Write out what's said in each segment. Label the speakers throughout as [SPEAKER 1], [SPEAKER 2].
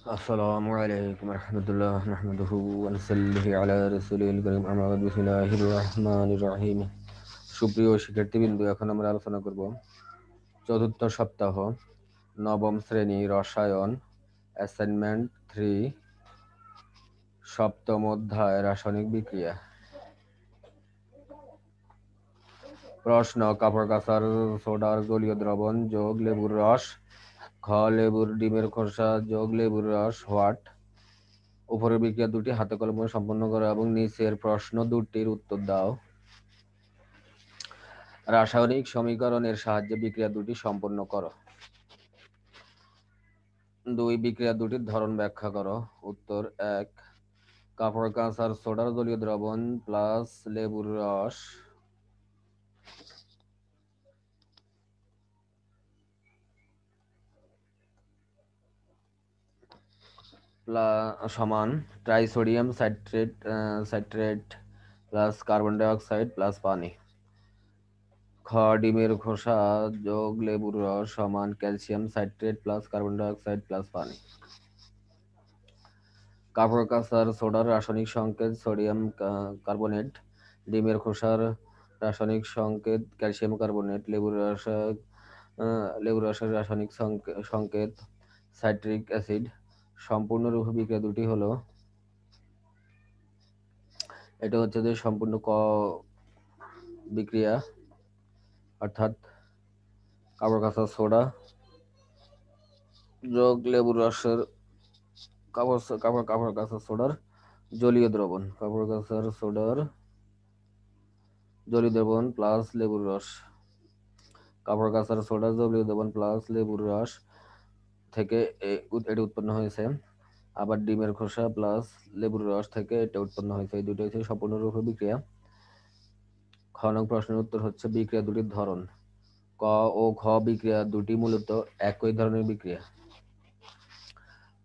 [SPEAKER 1] আসসালামু আলাইকুম রহমতুল্লাহ নাহমাদুহু ওয়া নুসাল্লি আলা রাসূলিল কারীম আম্মা বা'দ বিসমিল্লাহির রহমানির রহিম। সুপ্রিয় শিক্ষার্থীবৃন্দ, এখন আমরা আলোচনা করব চতুর্থ সপ্তাহ নবম শ্রেণী রসায়ন অ্যাসাইনমেন্ট 3 সপ্তম অধ্যায় রাসায়নিক বিক্রিয়া। প্রশ্ন: কাপড় কাঁচার সোডার জলীয় দ্রবণ যোগ লেবুর রস, খ লেবুর ডিমের খোসা যোগ লেবুর রস হোয়াট। উপরের বিক্রিয়া দুটি হাতে কলমে সম্পন্ন করো এবং নিচের প্রশ্ন দুটির উত্তর দাও। রাসায়নিক সমীকরণের সাহায্যে বিক্রিয়া দুটি সম্পন্ন করো। 2 বিক্রিয়া দুটির ধরন ব্যাখ্যা করো। উত্তর: 1 কাপড় কাঁচার সোডার জলীয় দ্রবণ প্লাস লেবুর রস সমান ট্রাইসোডিয়াম citrate plus carbon die oxide plus পানি। খ ডিমের খোসা যোগ লেবুর রস সমান calcium citrate plus carbon die oxide plus পানি। কাপড় কাঁচার সোডার রাসায়নিক সংকেত সোডিয়াম কার্বনেট, ডিমের খোসার রাসায়নিক সংকেত ক্যালসিয়াম কার্বনেট, লেবুর রসের রাসায়নিক সংকেত সাইট্রিক অ্যাসিড। সম্পূর্ণরূপে বিক্রিয়া দুটি হলো, এটা হচ্ছে যে সম্পূর্ণ ক বিক্রিয়া, অর্থাৎ কাপড় কাঁচার সোডা যোগ লেবুর রসের কাপড় কাঁচার সোডার জলীয় দ্রবণ, কাপড় কাঁচার সোডার জলীয় দ্রবণ প্লাস লেবুর রস, কাপড় কাঁচার সোডার জলীয় দ্রবণ প্লাস লেবুর রস থেকে এটি উৎপন্ন হয়েছে। আবার ডিমের খোসা প্লাস লেবুর রস থেকে এটা উৎপন্ন হয়েছে। এই দুটো হচ্ছে সম্পূর্ণরূপে বিক্রিয়া। খ নং প্রশ্নের উত্তর হচ্ছে বিক্রিয়া দুটির ধরন। ক ও খ বিক্রিয়া দুটি মূলত একই ধরনের বিক্রিয়া।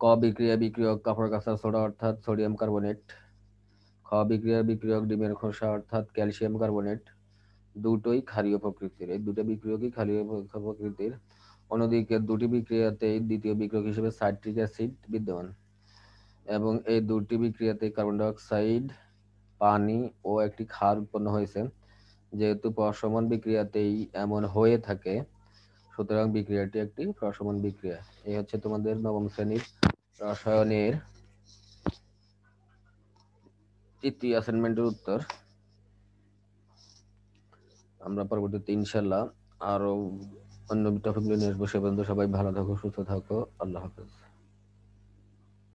[SPEAKER 1] ক বিক্রিয়া বিক্রিয়ক কাপড় কাঁচার সোডা অর্থাৎ সোডিয়াম কার্বনেট। খ বিক্রিয়ার বিক্রিয়ক ডিমের খোসা অর্থাৎ ক্যালসিয়াম কার্বনেট। দুটোই ক্ষারীয় প্রকৃতির। এই দুটো বিক্রিয়কই ক্ষারীয় প্রকৃতির। অন্যদিকে দুটি বিক্রিয়াতেই দ্বিতীয় বিক্রিয়ক হিসেবে সাইট্রিক অ্যাসিড বিদ্যমান এবং এই দুটি বিক্রিয়াতে কার্বন ডাই অক্সাইড, পানি ও একটি ক্ষার উৎপন্ন হয়েছে। যেহেতু প্রশমন বিক্রিয়াতেই এমন হয়ে থাকে, সুতরাং বিক্রিয়াটি একটি প্রশমন বিক্রিয়া। এই হচ্ছে তোমাদের নবম শ্রেণীর রসায়নের তৃতীয় অ্যাসাইনমেন্টের উত্তর। আমরা পরবর্তীতে ইনশাল্লাহ আরো অন্য টপিক নিয়ে আসবো। সে পর্যন্ত সবাই ভালো থাকো, সুস্থ থাকো। আল্লাহ হাফেজ।